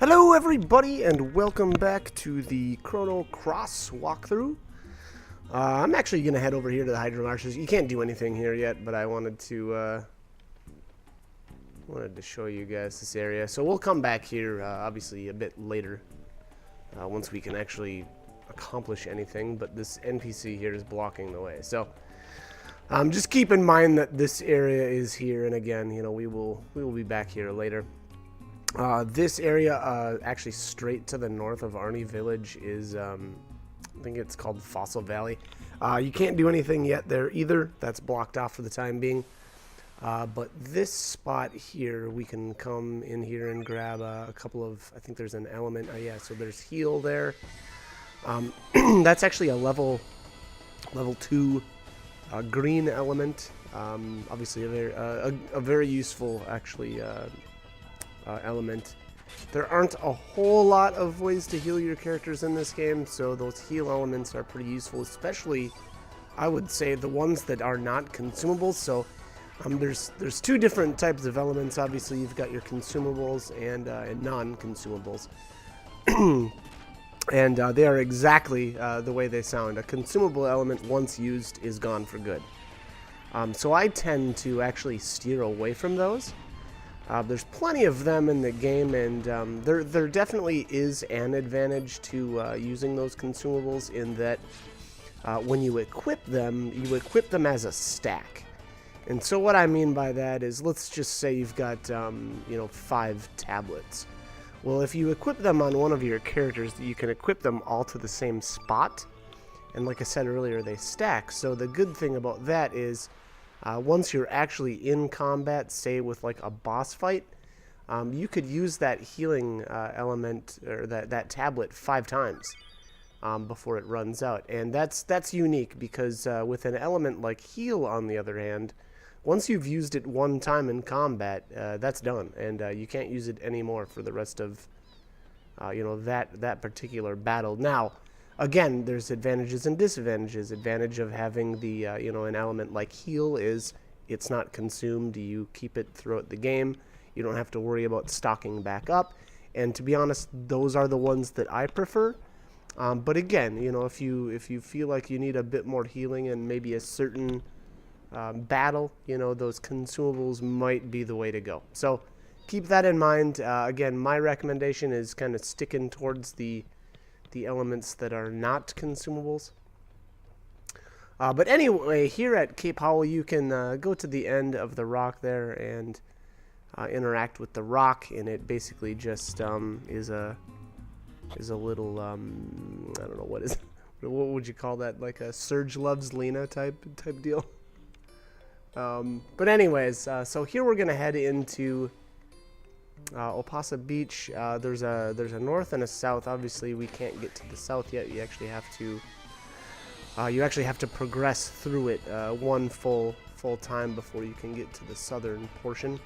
Hello everybody and welcome back to the Chrono Cross walkthrough. I'm actually going to head over here to the Hydro Marshes. You can't do anything here yet, but I wanted to show you guys this area. So we'll come back here obviously a bit later once we can actually accomplish anything, but this NPC here is blocking the way. So just keep in mind that this area is here, and again, you know, we will be back here later. This area, actually straight to the north of Arne Village is, I think it's called Fossil Valley. You can't do anything yet there either. That's blocked off for the time being. But this spot here, we can come in here and grab a couple of, I think there's an element. Yeah, so there's heal there. That's actually a level 2 green element. Obviously a very useful, actually, element. There aren't a whole lot of ways to heal your characters in this game, so those heal elements are pretty useful, especially, I would say, the ones that are not consumables. So there's two different types of elements. Obviously, you've got your consumables and non-consumables. And they are exactly the way they sound. A consumable element, once used, is gone for good. So I tend to actually steer away from those. There's plenty of them in the game, and there definitely is an advantage to using those consumables in that when you equip them as a stack. And so what I mean by that is, let's just say you've got 5 tablets. Well, if you equip them on one of your characters, you can equip them all to the same spot. And like I said earlier, they stack. So the good thing about that is, once you're actually in combat, say with like a boss fight, you could use that healing element, or that tablet 5 times before it runs out. And that's unique because with an element like heal, on the other hand, once you've used it one time in combat, that's done, and you can't use it anymore for the rest of that particular battle. Now, again, there's advantages and disadvantages. Advantage of having the an element like heal is it's not consumed. You keep it throughout the game. You don't have to worry about stocking back up. And to be honest, those are the ones that I prefer. But again, if you feel like you need a bit more healing and maybe a certain battle, those consumables might be the way to go. So keep that in mind. Again, my recommendation is kind of sticking towards the elements that are not consumables. But anyway, here at Cape Howell, you can go to the end of the rock there and interact with the rock, and it basically just is a little I don't know what would you call that, like a Surge Loves Lena type deal. But anyways, so here we're gonna head into Opasa Beach. There's a north and a south. Obviously, we can't get to the south yet. You actually have to progress through it one full time before you can get to the southern portion.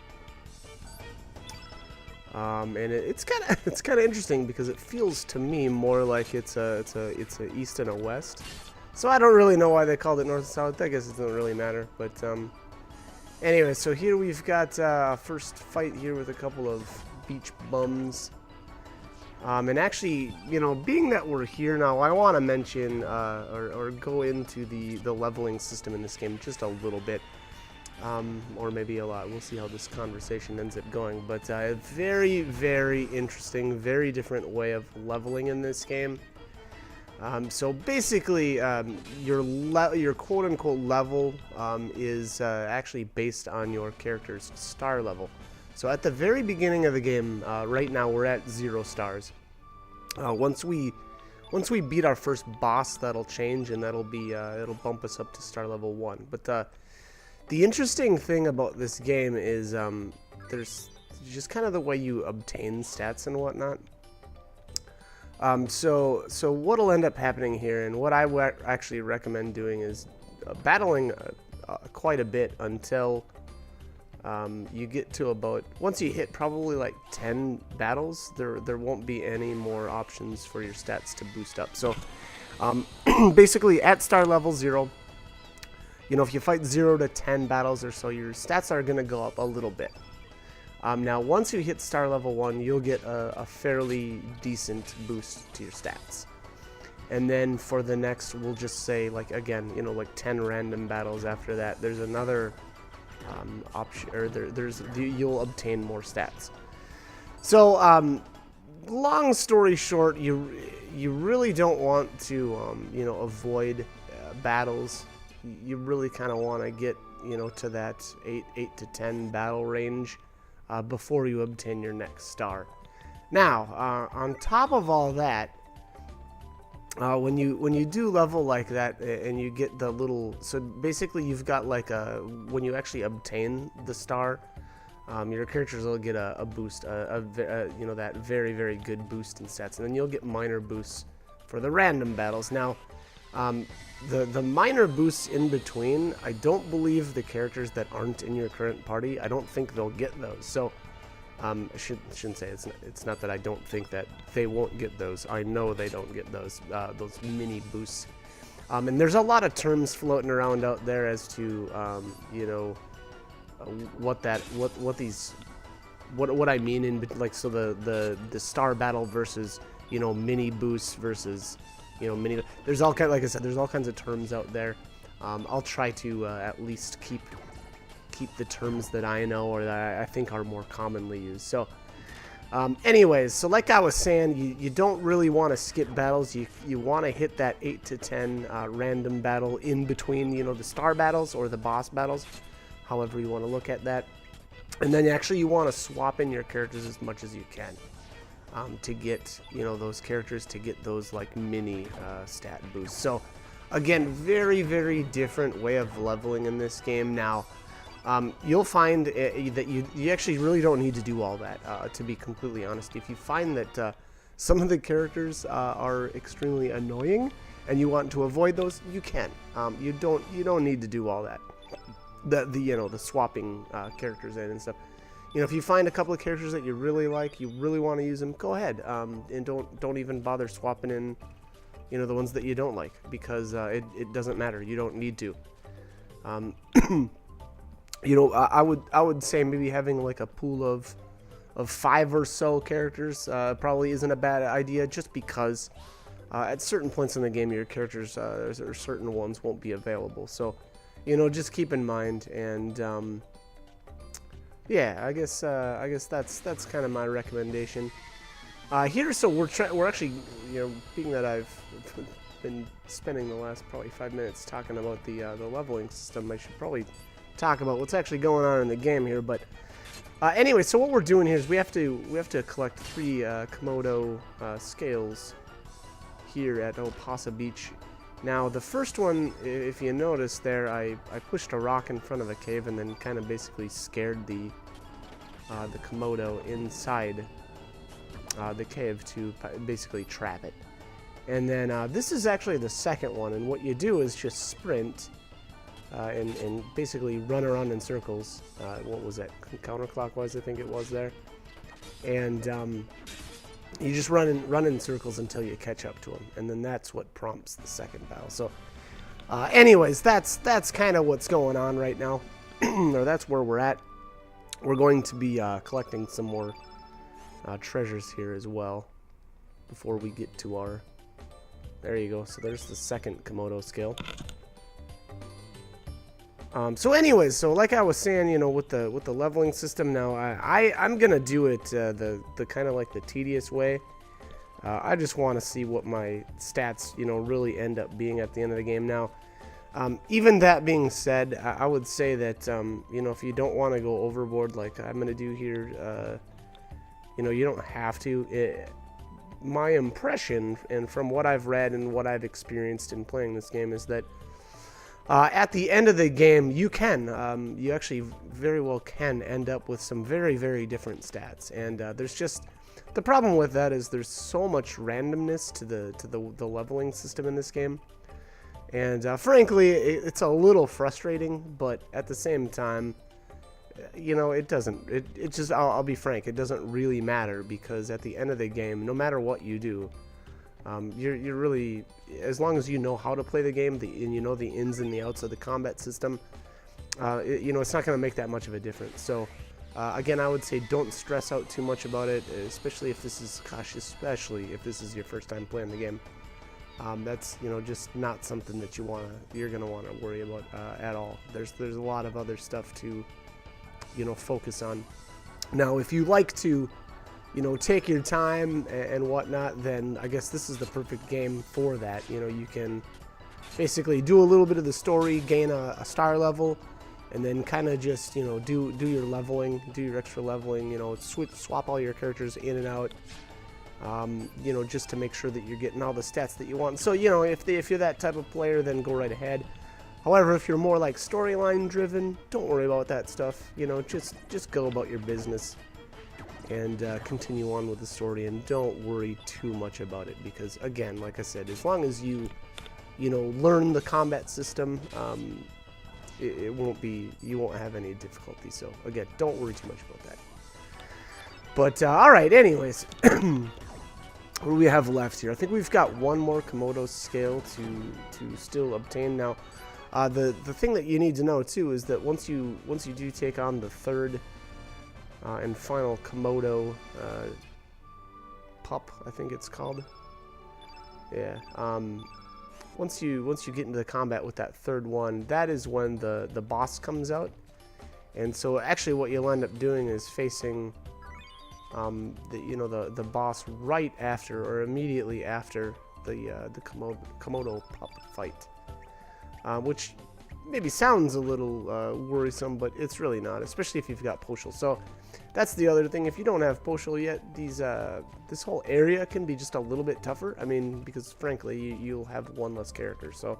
And it's kind of interesting because it feels to me more like it's a east and a west. So I don't really know why they called it north and south. I guess it doesn't really matter. But anyway, so here we've got first fight here with a couple of beach bums. And actually, being that we're here now, I want to mention or go into the leveling system in this game just a little bit. Or maybe a lot. We'll see how this conversation ends up going. But a very, very interesting, very different way of leveling in this game. So basically, your quote-unquote level is actually based on your character's star level. So at the very beginning of the game, right now we're at 0 stars. Once we beat our first boss, that'll change, and that'll be it'll bump us up to star level 1. But the interesting thing about this game is there's just kind of the way you obtain stats and whatnot. So what'll end up happening here, and what I actually recommend doing, is battling quite a bit until you get to about, once you hit probably like 10 battles, there won't be any more options for your stats to boost up. So basically at star level 0, if you fight 0 to 10 battles or so, your stats are going to go up a little bit. Now, once you hit star level 1, you'll get a fairly decent boost to your stats. And then for the next, we'll just say, like, again, you know, like 10 random battles after that, there's another option, or you'll obtain more stats. So, long story short, you really don't want to, you know, avoid battles. You really kind of want to get, you know, to that 8 to 10 battle range before you obtain your next star. Now, on top of all that, when you do level like that and you get the little, so basically you've got like when you actually obtain the star, your characters will get a boost, you know, that very, very good boost in stats, and then you'll get minor boosts for the random battles. Now, the minor boosts in between, I don't believe the characters that aren't in your current party, I don't think they'll get those. So I shouldn't say it's not that I don't think that they won't get those. I know they don't get those mini boosts. And there's a lot of terms floating around out there as to you know, what I mean in, like, so the star battle versus, you know, mini boosts versus, you know, mini. There's all kind, like I said, there's all kinds of terms out there. I'll try to at least keep the terms that I know or that I think are more commonly used. So anyways, so like I was saying, you don't really want to skip battles. You want to hit that 8 to 10 random battle in between, you know, the star battles or the boss battles, however you want to look at that. And then actually you want to swap in your characters as much as you can to get, you know, those characters, to get those like mini stat boosts. So again, very, very different way of leveling in this game. Now, you'll find that you actually really don't need to do all that, to be completely honest. If you find that some of the characters are extremely annoying and you want to avoid those, you can. You don't need to do all that. You know, the swapping characters in and stuff. You know, if you find a couple of characters that you really like, you really want to use them, go ahead, and don't even bother swapping in, you know, the ones that you don't like, because it doesn't matter. You don't need to. You know, I would say maybe having like a pool of 5 or so characters probably isn't a bad idea, just because at certain points in the game your characters or certain ones won't be available. So, you know, just keep in mind. And yeah, I guess that's kind of my recommendation here. So we're actually, you know, being that I've been spending the last probably 5 minutes talking about the leveling system, I should probably talk about what's actually going on in the game here. But anyway, so what we're doing here is we have to collect 3 Komodo scales here at Opasa Beach. Now the first one, if you notice there, I pushed a rock in front of a cave and then kind of basically scared the Komodo inside the cave to basically trap it. And then this is actually the second one, and what you do is just sprint and basically run around in circles. What was that? Counterclockwise, I think it was there. And you just run in circles until you catch up to them, and then that's what prompts the second battle. So, anyways, that's kind of what's going on right now, or that's where we're at. We're going to be collecting some more treasures here as well before we get to our. There you go. So there's the second Komodo scale. So anyways, so like I was saying, you know, with the leveling system now, I'm gonna do it the kind of like the tedious way. I just want to see what my stats, you know, really end up being at the end of the game. Now, even that being said, I would say that you know, if you don't want to go overboard like I'm gonna do here, you know, you don't have to. My impression, and from what I've read and what I've experienced in playing this game, is that at the end of the game, you actually very well can end up with some very, very different stats. And there's just, the problem with that is there's so much randomness to the leveling system in this game. And frankly, it's a little frustrating, but at the same time, you know, it just, I'll be frank, it doesn't really matter, because at the end of the game, no matter what you do, you're really, as long as you know how to play the game, and you know the ins and the outs of the combat system, you know, it's not going to make that much of a difference. So Again, I would say don't stress out too much about it, especially if this is, your first time playing the game. That's, you know, just not something that you're gonna want to worry about at all. There's a lot of other stuff to, you know, focus on. Now, if you like to, you know, take your time and whatnot, then I guess this is the perfect game for that. You know, you can basically do a little bit of the story, gain a star level, and then kind of just, you know, do your leveling, do your extra leveling, you know, swap all your characters in and out, you know, just to make sure that you're getting all the stats that you want. So, you know, if you're that type of player, then go right ahead. However, if you're more like storyline driven, don't worry about that stuff. You know, just go about your business and continue on with the story, and don't worry too much about it, because again, like I said, as long as you know, learn the combat system, you won't have any difficulty. So again, don't worry too much about that. But all right, anyways, what do we have left here? I think we've got one more Komodo scale to still obtain. Now, the thing that you need to know too is that once you do take on the third and final Komodo pup, I think it's called. Yeah. Once you get into the combat with that third one, that is when the boss comes out. And so actually what you'll end up doing is facing the boss right after or immediately after the Komodo pup fight, which maybe sounds a little worrisome, but it's really not, especially if you've got Poshul. So that's the other thing. If you don't have Poshul yet, this whole area can be just a little bit tougher. I mean, because frankly, you'll have one less character. So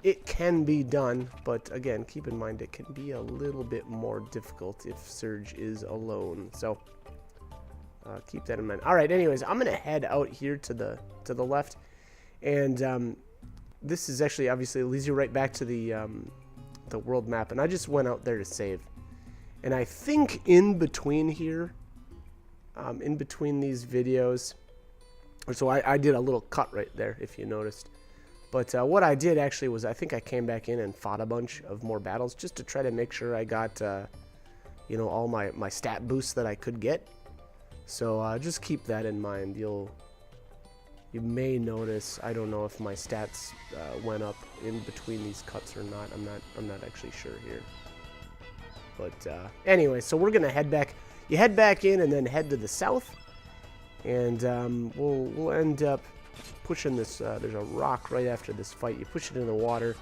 it can be done, but again, keep in mind it can be a little bit more difficult if Surge is alone. So keep that in mind. All right, anyways, I'm gonna head out here to the left, and this is actually obviously leads you right back to the world map, and I just went out there to save. And I think in between here, in between these videos, so I did a little cut right there, if you noticed. But what I did actually was I think I came back in and fought a bunch of more battles just to try to make sure I got, you know, all my stat boosts that I could get. So just keep that in mind. You may notice, I don't know if my stats went up in between these cuts or not. I'm not actually sure here. But anyway, so we're gonna head back. You head back in and then head to the south, and we'll end up pushing this. There's a rock right after this fight. You push it in the water,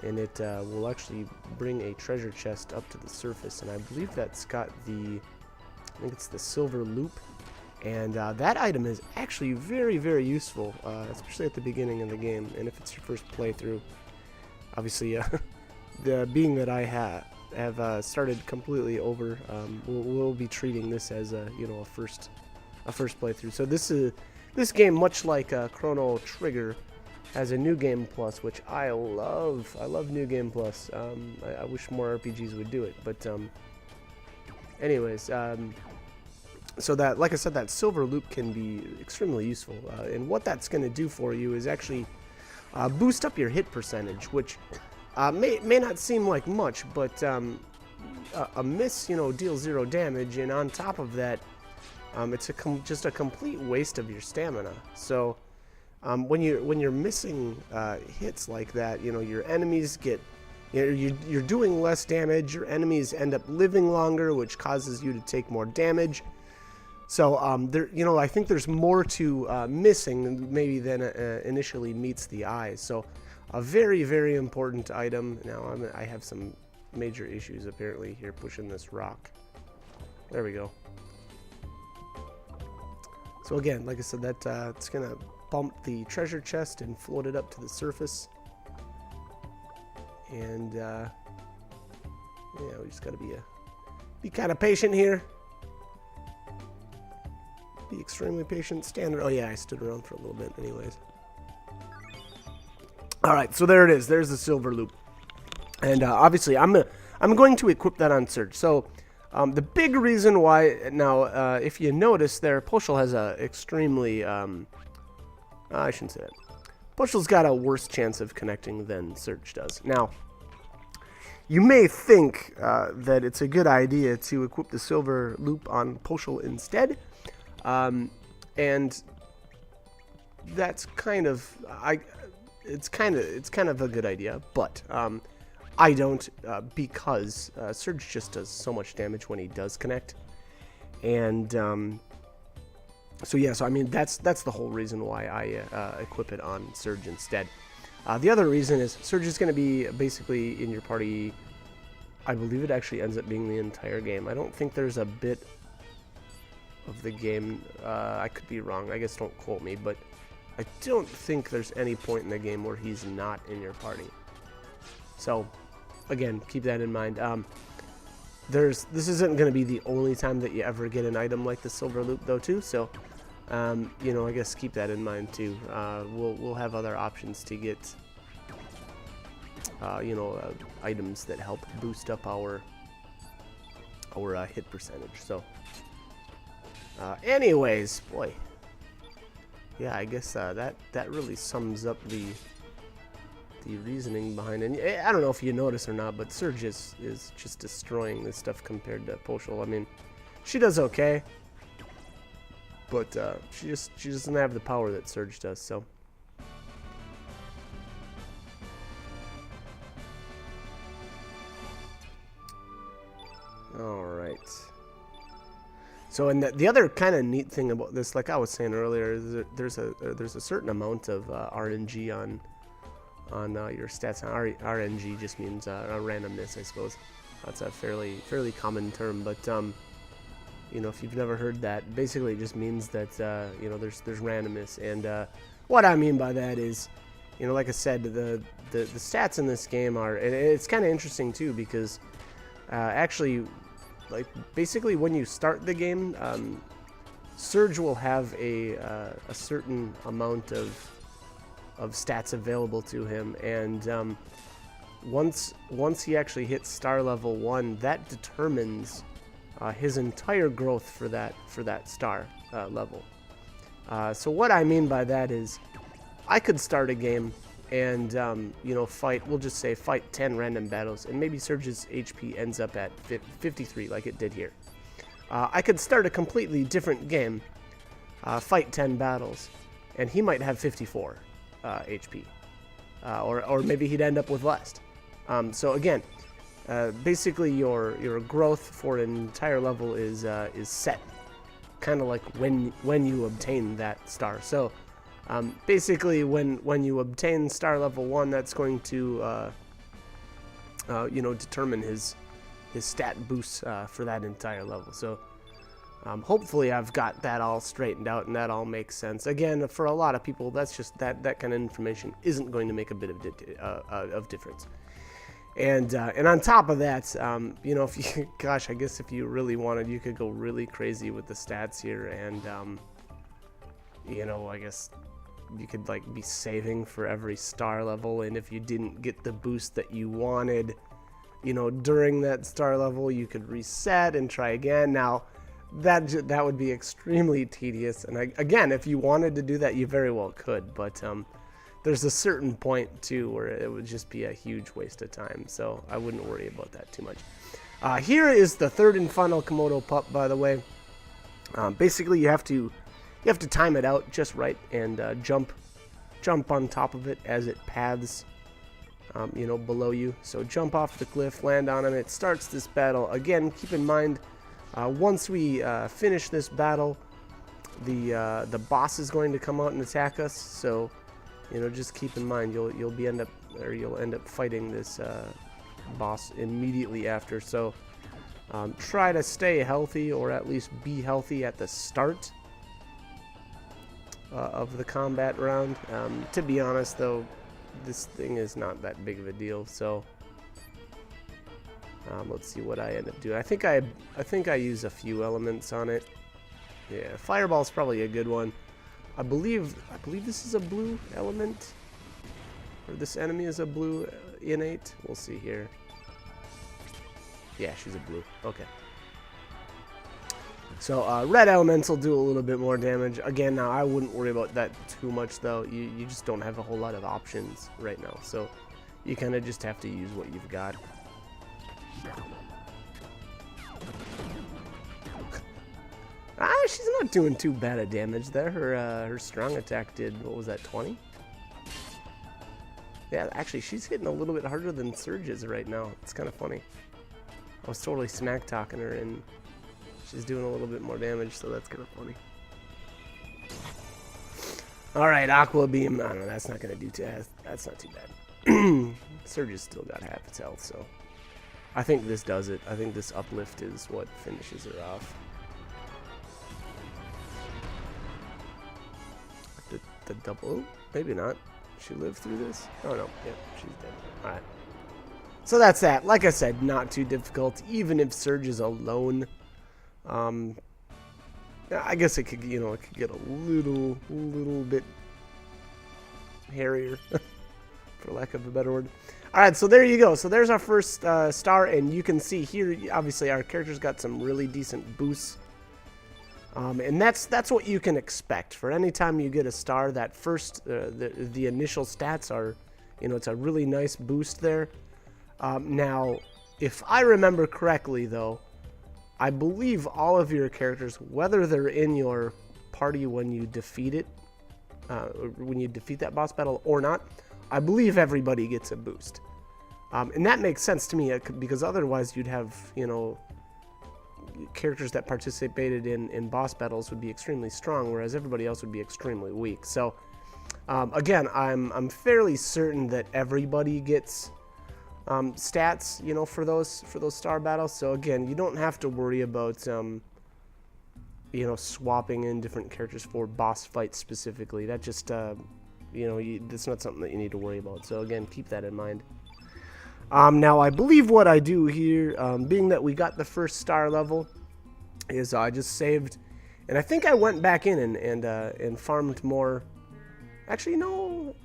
and it will actually bring a treasure chest up to the surface. And I believe that's got I think it's the silver loop. And that item is actually very, very useful, especially at the beginning of the game. And if it's your first playthrough, obviously, being that I have started completely over, we'll be treating this as a first playthrough. So this game, much like Chrono Trigger, has a new game plus, which I love. I love new game plus. I wish more RPGs would do it, but anyways. So that, like I said, that silver loop can be extremely useful, and what that's going to do for you is actually boost up your hit percentage, which may not seem like much, but a miss, deals 0 damage, and on top of that, it's just a complete waste of your stamina. So when you're missing hits like that, your enemies get, you're doing less damage. Your enemies end up living longer, which causes you to take more damage. So I think there's more to missing maybe than initially meets the eye. So a very, very important item. Now I have some major issues apparently here pushing this rock. There we go. So again, like I said, that it's gonna bump the treasure chest and float it up to the surface. And yeah, we just gotta be kind of patient here. Be extremely patient. Standard. Oh yeah, I stood around for a little bit anyways. Alright, so there it is. There's the silver loop. And obviously I'm going to equip that on Surge. So the big reason why now, if you notice there, Poshul has a extremely I shouldn't say that. Poshul's got a worse chance of connecting than Surge does. Now, You may think that it's a good idea to equip the silver loop on Poshul instead, and that's kind of it's kind of a good idea, but I don't because Surge just does so much damage when he does connect, and so yeah, so I mean that's the whole reason why I equip it on Surge instead. The other reason is Surge is going to be basically in your party. I believe it actually ends up being the entire game. I don't think there's a bit of the game. I could be wrong. I guess don't quote me, but I don't think there's any point in the game where he's not in your party. So, again, keep that in mind. This isn't going to be the only time that you ever get an item like the Silver Loop, though, too. So, you know, I guess keep that in mind too. We'll have other options to get, you know, items that help boost up our hit percentage. So, anyways, boy, yeah, I guess that really sums up the reasoning behind it. I don't know if you notice or not, but Surge is just destroying this stuff compared to Poshul. I mean, she does okay. But she doesn't have the power that Surge does, so. All right. So, and the other kind of neat thing about this, like I was saying earlier, is that there's a certain amount of RNG on your stats. RNG just means randomness, I suppose. That's a fairly common term, but you know, if you've never heard that, basically it just means that you know, there's randomness, and what I mean by that is, you know, like I said, the stats in this game are, and it's kind of interesting too, because actually, like, basically when you start the game, Surge will have a certain amount of stats available to him, and once he actually hits star level 1, that determines his entire growth for that star level. So what I mean by that is, I could start a game and you know, we'll just say fight 10 random battles, and maybe Surge's HP ends up at 53 like it did here. I could start a completely different game, fight 10 battles, and he might have 54 HP, or maybe he'd end up with less. So again, basically your growth for an entire level is set, kind of like when you obtain that star. So basically when you obtain star level 1, that's going to you know, determine his stat boosts for that entire level. So hopefully I've got that all straightened out and that all makes sense. Again, for a lot of people, that's just that kind of information isn't going to make a bit of difference. And on top of that, you know, if you, gosh, I guess if you really wanted, you could go really crazy with the stats here, and you know, I guess you could like be saving for every star level, and if you didn't get the boost that you wanted, you know, during that star level, you could reset and try again. Now, that would be extremely tedious, and again, if you wanted to do that, you very well could, but there's a certain point too where it would just be a huge waste of time, so I wouldn't worry about that too much. Here is the third and final Komodo pup, by the way. Basically, you have to time it out just right and jump on top of it as it paths, you know, below you. So jump off the cliff, land on him. It starts this battle. Again, keep in mind, once we finish this battle, the boss is going to come out and attack us. So, you know, just keep in mind you'll end up fighting this boss immediately after. So try to stay healthy, or at least be healthy at the start of the combat round. To be honest, though, this thing is not that big of a deal. So let's see what I end up doing. I think I use a few elements on it. Yeah, Fireball's probably a good one. I believe this is a blue element, or this enemy is a blue innate. We'll see here. Yeah, she's a blue. Okay. So red elements will do a little bit more damage. Again, now I wouldn't worry about that too much, though. You just don't have a whole lot of options right now, so you kind of just have to use what you've got. She's not doing too bad of damage there. Her strong attack did, what was that, 20? Yeah, actually, she's hitting a little bit harder than Surge is right now. It's kind of funny. I was totally smack talking her, and she's doing a little bit more damage, so that's kind of funny. All right, Aqua Beam. I don't know, that's not going to do too. That's not too bad. Surge has still got half its health, so I think this does it. I think this uplift is what finishes her off. The double? Maybe not. She lived through this? Oh no, yeah, she's dead. Alright. So that's that. Like I said, not too difficult, even if Surge is alone. I guess it could, you know, it could get a little bit hairier, for lack of a better word. Alright, so there you go. So there's our first star, and you can see here, obviously our character's got some really decent boosts. And that's what you can expect for any time you get a star. That first, the initial stats are, you know, it's a really nice boost there. Now, if I remember correctly, though, I believe all of your characters, whether they're in your party when you defeat it, when you defeat that boss battle or not, I believe everybody gets a boost. And that makes sense to me because otherwise you'd have, you know, characters that participated in boss battles would be extremely strong, whereas everybody else would be extremely weak. So again, I'm fairly certain that everybody gets stats, you know, for those star battles. So again, you don't have to worry about you know, swapping in different characters for boss fights specifically. That just you know, that's not something that you need to worry about. So again, keep that in mind. Now, I believe what I do here, being that we got the first star level, is I just saved, and I think I went back in and farmed more. Actually, no,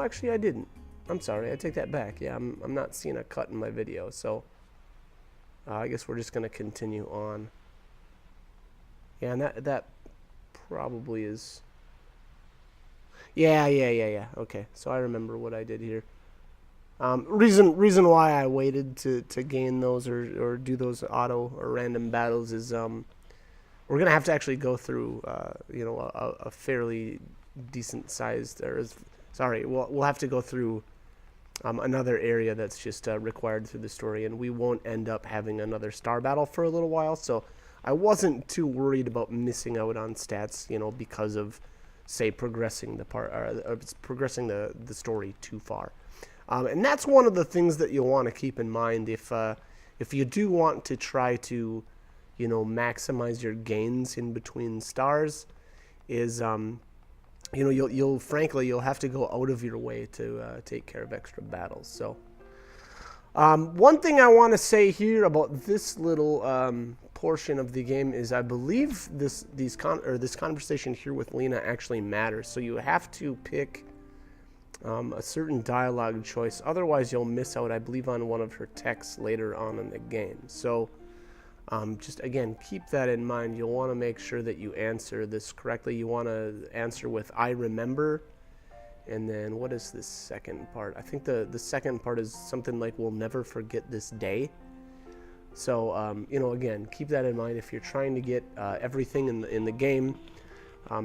actually I didn't. I'm sorry, I take that back. Yeah, I'm not seeing a cut in my video, so I guess we're just gonna continue on. Yeah, and that probably is. Yeah. Okay, so I remember what I did here. Reason why I waited to gain those or do those auto or random battles is we're gonna have to actually go through you know, a fairly decent sized, or sorry, we'll have to go through another area that's just required through the story, and we won't end up having another star battle for a little while. So I wasn't too worried about missing out on stats, you know, because of, say, progressing the progressing the story too far. And that's one of the things that you'll want to keep in mind if you do want to try to, you know, maximize your gains in between stars, is you know, you'll have to go out of your way to take care of extra battles. So one thing I want to say here about this little portion of the game is I believe this conversation here with Lena actually matters. So you have to pick a certain dialogue choice, otherwise you'll miss out, I believe, on one of her texts later on in the game. So just again, keep that in mind. You'll want to make sure that you answer this correctly. You want to answer with "I remember," and then what is this second part? I think the second part is something like "We'll never forget this day." So you know, again, keep that in mind if you're trying to get everything in the game.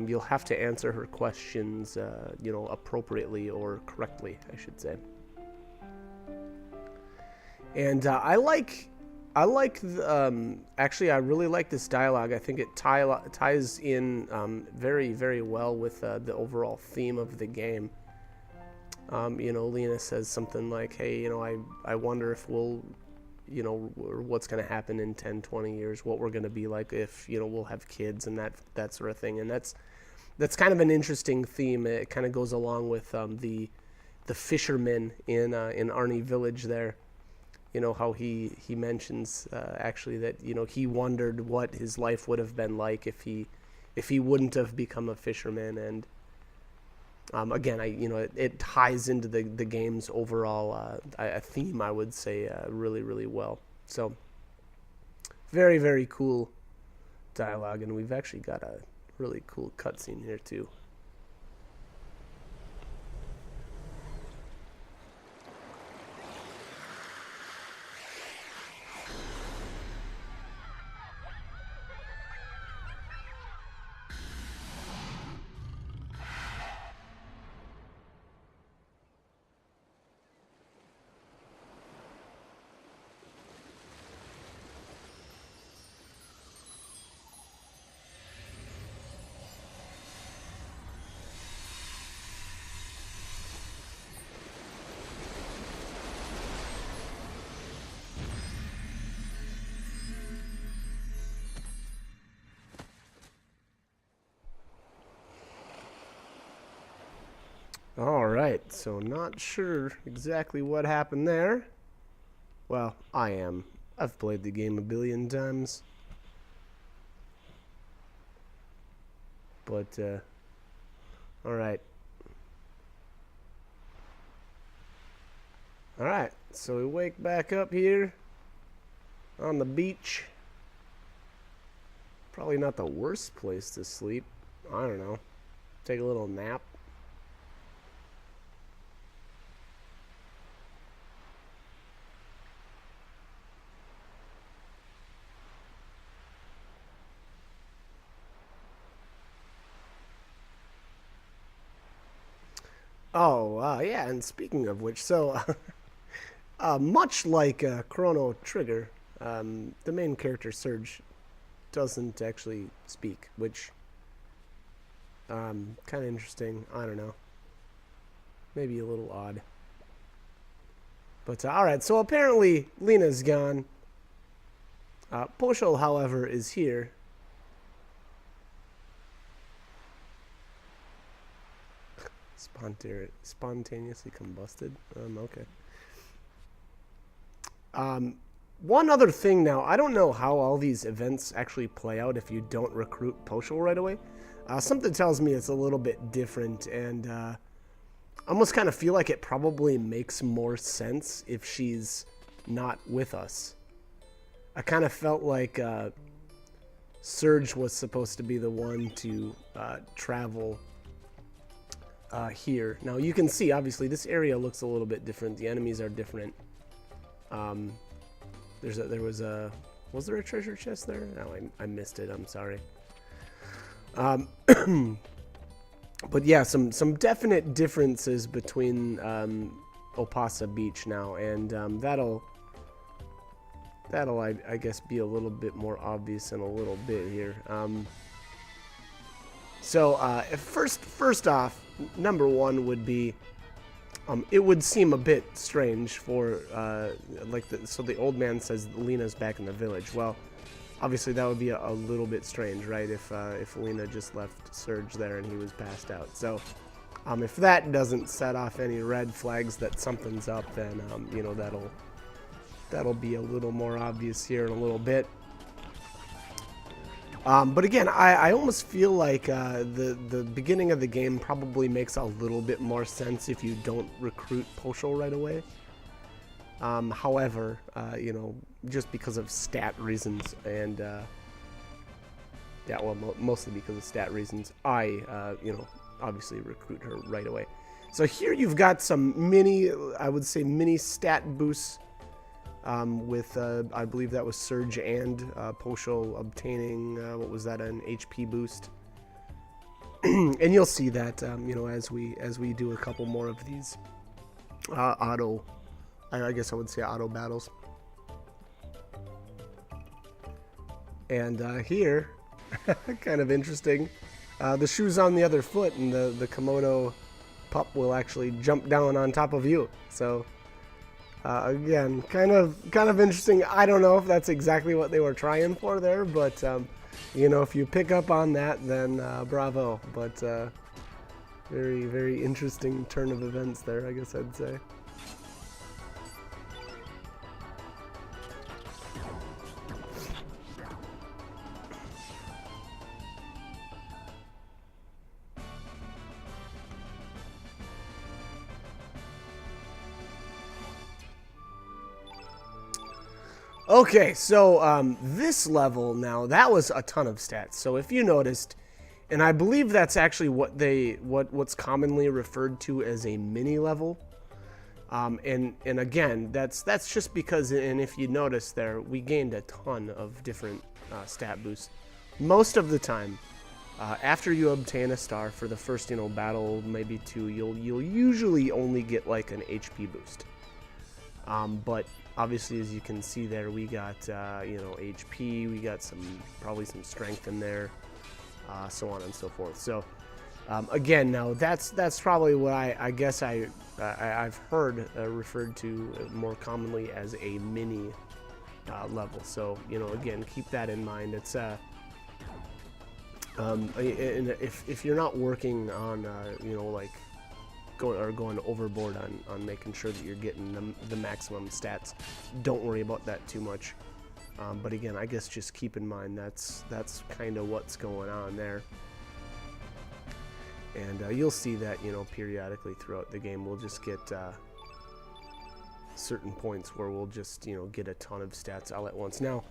You'll have to answer her questions, you know, appropriately or correctly, I should say. And actually, I really like this dialogue. I think it ties in very, very well with the overall theme of the game. You know, Lena says something like, "Hey, you know, I wonder if we'll, you know, what's going to happen in 10, 20 years, what we're going to be like if, you know, we'll have kids," and that sort of thing. And that's kind of an interesting theme. It kind of goes along with the fishermen in Arne Village there. You know, how he mentions actually that, you know, he wondered what his life would have been like if he wouldn't have become a fisherman. And again, you know, it ties into the game's overall a theme, I would say, really, really well. So very, very cool dialogue, and we've actually got a really cool cutscene here too. Alright, so not sure exactly what happened there. Well, I am. I've played the game a billion times. But, alright. Alright, so we wake back up here on the beach. Probably not the worst place to sleep. I don't know. Take a little nap. Oh, yeah, and speaking of which, so much like Chrono Trigger, the main character, Surge, doesn't actually speak, which kind of interesting. I don't know. Maybe a little odd. But alright, so apparently Lena's gone. Poshol, however, is here. Spontaneously combusted. Okay. One other thing now, I don't know how all these events actually play out if you don't recruit Poshol right away. Something tells me it's a little bit different, and I almost kind of feel like it probably makes more sense if she's not with us. I kind of felt like Surge was supposed to be the one to travel here. Now you can see, obviously, this area looks a little bit different. The enemies are different. Was there a treasure chest there? No, I missed it. I'm sorry. But yeah, some definite differences between Opasa Beach now, and that'll I guess be a little bit more obvious in a little bit here. First off, number one would be, it would seem a bit strange for, so the old man says Lena's back in the village. Well, obviously that would be a little bit strange, right, if Lena just left Surge there and he was passed out. So, if that doesn't set off any red flags that something's up, then, you know, that'll be a little more obvious here in a little bit. But again, I almost feel like the beginning of the game probably makes a little bit more sense if you don't recruit Poshol right away. However, you know, just because of stat reasons and, yeah, well, mostly because of stat reasons, I, you know, obviously recruit her right away. So here you've got some I would say mini stat boosts. With, I believe that was Surge and Poshol obtaining, what was that, an HP boost. And you'll see that, you know, as we do a couple more of these I guess I would say auto battles. And here, kind of interesting, the shoe's on the other foot, and the Komodo pup will actually jump down on top of you. So again, kind of interesting. I don't know if that's exactly what they were trying for there, but you know, if you pick up on that, then bravo. But very, very interesting turn of events there, I guess I'd say. Okay, so this level now, that was a ton of stats. So if you noticed, and I believe that's actually what's commonly referred to as a mini level. And again, that's just because, and if you notice there, we gained a ton of different stat boosts. Most of the time, after you obtain a star for the first, you know, battle, maybe two, you'll usually only get like an HP boost. But obviously, as you can see there, we got, you know, HP, we got probably some strength in there, so on and so forth. So, again, now that's probably what I guess I've heard referred to more commonly as a mini level. So, you know, again, keep that in mind. It's and if you're not working on, you know, like going overboard on making sure that you're getting the maximum stats. Don't worry about that too much. But again, I guess just keep in mind that's kind of what's going on there. And you'll see that, you know, periodically throughout the game we'll just get certain points where we'll just, you know, get a ton of stats all at once. Now,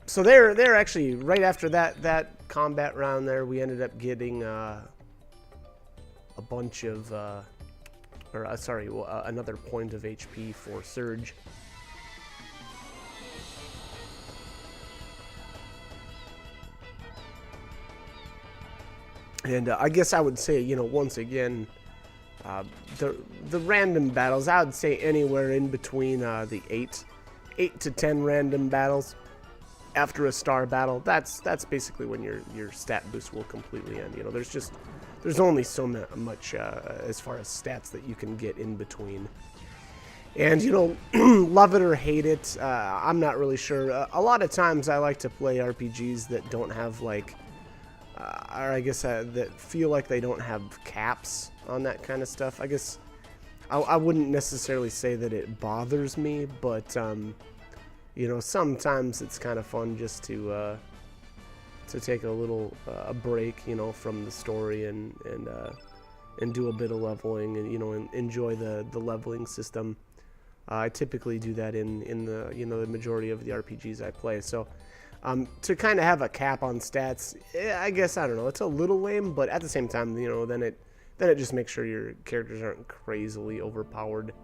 so they're actually right after that combat round there, we ended up getting a bunch of, another point of HP for Surge. And I guess I would say, you know, once again, the random battles, I would say anywhere in between the 8 to 10 random battles after a star battle. That's basically when your stat boost will completely end. You know, there's only so much as far as stats that you can get in between. And, you know, love it or hate it, I'm not really sure. A lot of times I like to play RPGs that don't have, like, or I guess that feel like they don't have caps on that kind of stuff. I guess I wouldn't necessarily say that it bothers me, but you know, sometimes it's kind of fun just to take a little break, you know, from the story and do a bit of leveling and, you know, enjoy the leveling system. I typically do that in the, you know, the majority of the RPGs I play. So to kind of have a cap on stats, I guess, I don't know, it's a little lame, but at the same time, you know, then it just makes sure your characters aren't crazily overpowered.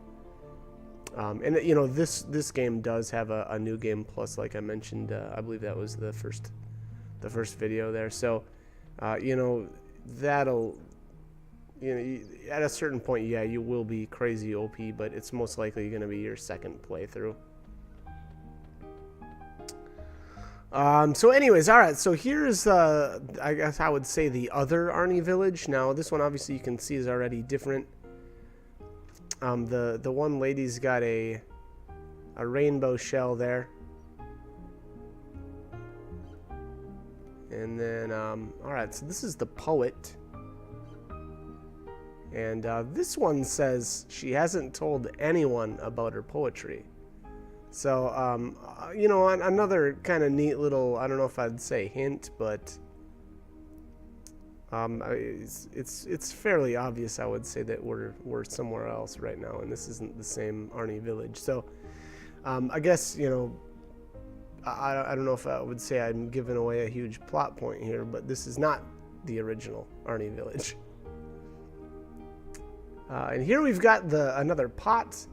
And you know, this game does have a new game plus, like I mentioned. I believe that was the first video there. So you know, that'll, you know, at a certain point, yeah, you will be crazy OP, but it's most likely going to be your second playthrough. So anyways, alright, so here's, I guess I would say the other Arne village. Now, this one obviously you can see is already different. The one lady's got a rainbow shell there. And then, alright, so this is the poet. And this one says she hasn't told anyone about her poetry. So, you know, another kind of neat little, I don't know if I'd say hint, but it's fairly obvious, I would say, that we're somewhere else right now, and this isn't the same Arne village. So, I guess, you know, I don't know if I would say I'm giving away a huge plot point here, but this is not the original Arne village. And here we've got another pot.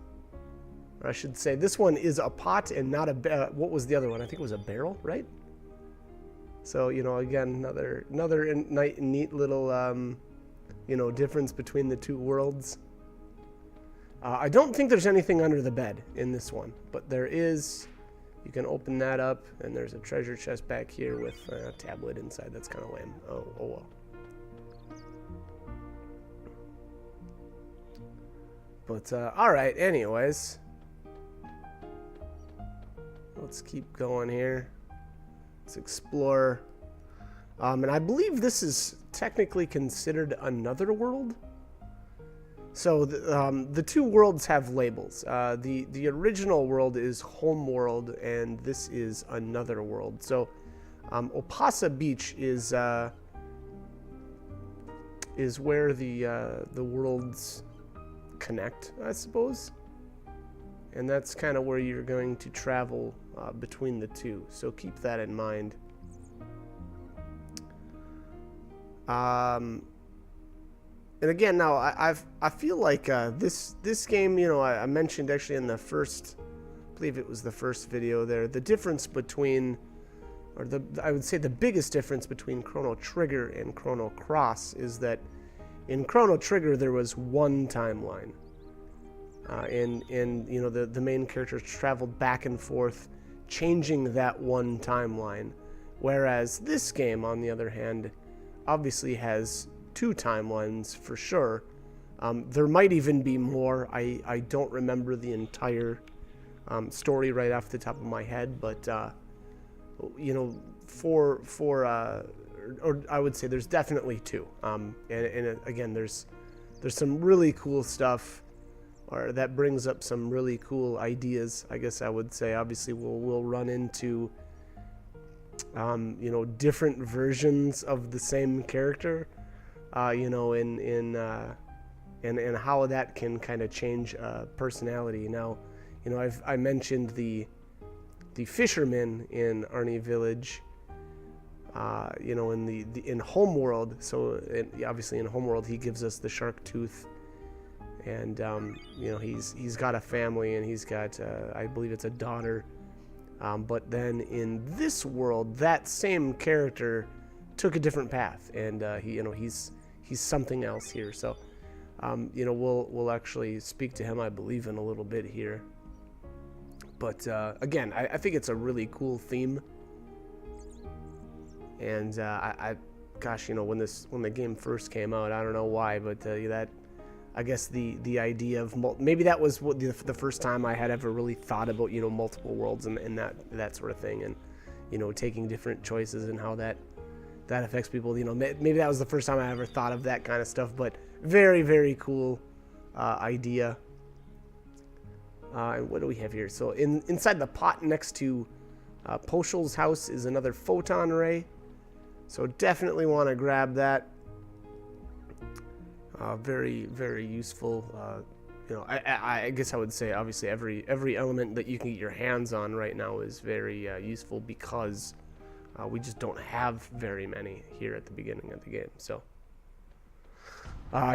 Or I should say, this one is a pot and not a what was the other one? I think it was a barrel, right? So, you know, again, another neat little, you know, difference between the two worlds. I don't think there's anything under the bed in this one, but there is. You can open that up, and there's a treasure chest back here with a tablet inside. That's kind of lame. Oh well. But, all right, anyways. Let's keep going here. Let's explore. And I believe this is technically considered another world. So the two worlds have labels. The original world is home world, and this is another world. So Opasa Beach is where the worlds connect, I suppose. And that's kind of where you're going to travel between the two. So keep that in mind. And again, now I feel like this game, you know, I mentioned actually in the first, I believe it was the first video there, the difference between, or I would say the biggest difference between Chrono Trigger and Chrono Cross is that in Chrono Trigger there was one timeline. And you know, the main characters traveled back and forth, changing that one timeline. Whereas this game, on the other hand, obviously has two timelines for sure. There might even be more. I don't remember the entire story right off the top of my head, but you know, or I would say there's definitely two. And again, there's there's some really cool stuff, or that brings up some really cool ideas, I guess I would say. Obviously, we'll run into, you know, different versions of the same character, you know, and how that can kind of change personality. Now, you know, I mentioned the fisherman in Arne Village, you know, in Homeworld. So obviously in Homeworld, he gives us the shark tooth, and you know, he's got a family, and he's got I believe it's a daughter. But then in this world, that same character took a different path, and he's something else here. So you know, we'll actually speak to him, I believe, in a little bit here. But again, I think it's a really cool theme, and gosh, you know, when the game first came out, I don't know why, but that, I guess the idea of maybe that was what the first time I had ever really thought about, you know, multiple worlds and that sort of thing, and you know, taking different choices and how that affects people. You know, maybe that was the first time I ever thought of that kind of stuff. But very, very cool idea. And what do we have here? So inside the pot next to Poshel's house is another photon ray. So definitely want to grab that. Very, very useful. You know, I guess I would say, obviously, every element that you can get your hands on right now is very useful, because we just don't have very many here at the beginning of the game. So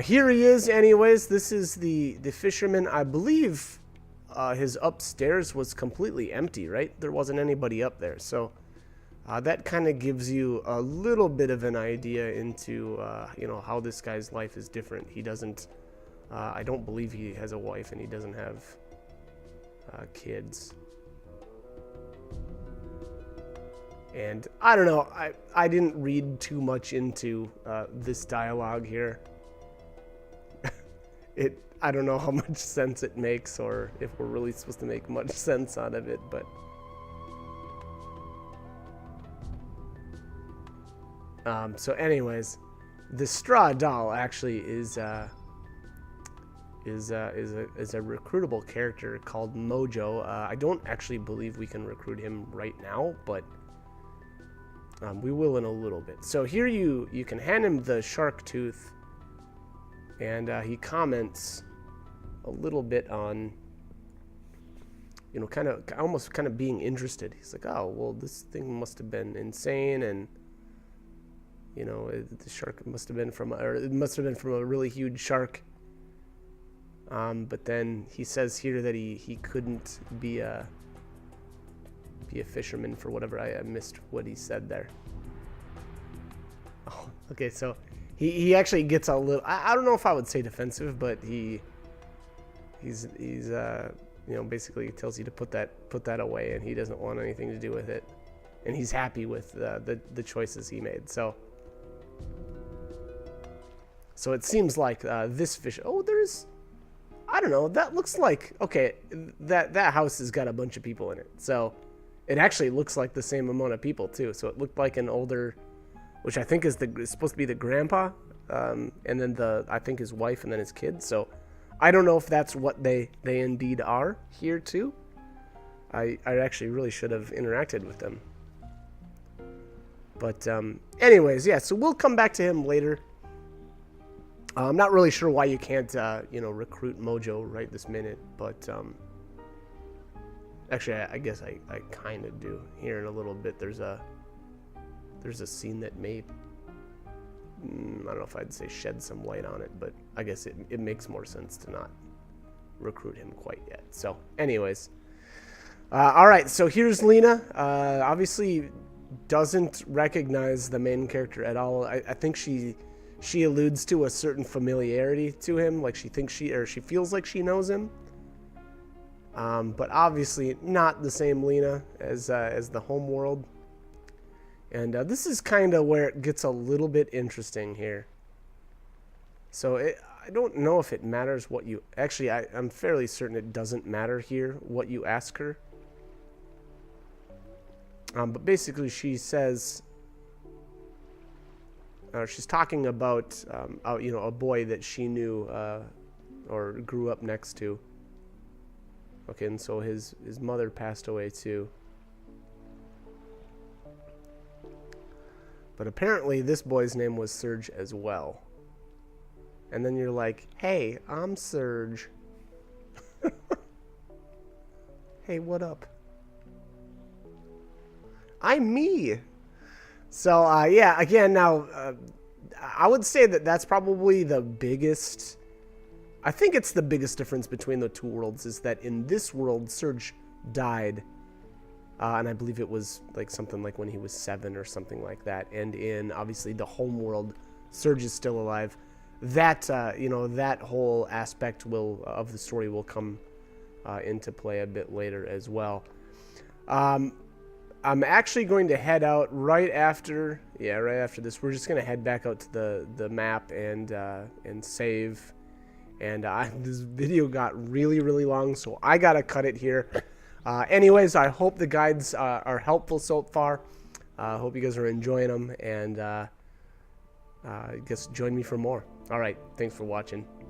here he is. Anyways, this is the fisherman. I believe his upstairs was completely empty, right? There wasn't anybody up there. So that kind of gives you a little bit of an idea into, you know, how this guy's life is different. He doesn't, I don't believe he has a wife, and he doesn't have kids. And I don't know, I didn't read too much into this dialogue here. I don't know how much sense it makes, or if we're really supposed to make much sense out of it, but so anyways, the straw doll actually is a recruitable character called Mojo. I don't actually believe we can recruit him right now, but we will in a little bit. So here you can hand him the shark tooth, and he comments a little bit on, you know, almost kind of being interested. He's like, oh, well, this thing must have been insane, and you know, the shark must have been from a really huge shark. But then he says here that he couldn't be a fisherman for whatever. I missed what he said there. Oh, okay, so he actually gets a little, I don't know if I would say defensive, but he's you know, basically tells you to put that away, and he doesn't want anything to do with it, and he's happy with the choices he made. So it seems like this fish. Oh, I don't know. That looks like, okay, that house has got a bunch of people in it. So it actually looks like the same amount of people too. So it looked like an older, which I think is supposed to be the grandpa, and then I think his wife, and then his kids. So I don't know if that's what they indeed are here too. I actually really should have interacted with them. But anyways, yeah. So we'll come back to him later. I'm not really sure why you can't, you know, recruit Mojo right this minute, but actually, I guess I kind of do. Here in a little bit, there's a scene that may, I don't know if I'd say shed some light on it, but I guess it makes more sense to not recruit him quite yet. So, anyways, all right. So here's Lena. Obviously, doesn't recognize the main character at all. I think she alludes to a certain familiarity to him, like she feels like she knows him. But obviously not the same Lena as the home world. And this is kind of where it gets a little bit interesting here. So I don't know if it matters what you... Actually, I'm fairly certain it doesn't matter here what you ask her. But basically she says... she's talking about, a boy that she knew or grew up next to. Okay, and so his mother passed away too. But apparently this boy's name was Serge as well. And then you're like, hey, I'm Serge. Hey, what up? I'm me. So, yeah, again, now, I would say that that's probably the biggest... I think it's the biggest difference between the two worlds is that in this world, Serge died. And I believe it was like something like when he was 7 or something like that. And in, obviously, the home world, Serge is still alive. That, that whole aspect of the story will come into play a bit later as well. I'm actually going to head out right after this. We're just going to head back out to the map and save. And this video got really, really long, so I got to cut it here. Anyways, I hope the guides are helpful so far. I hope you guys are enjoying them, and I guess join me for more. All right, thanks for watching.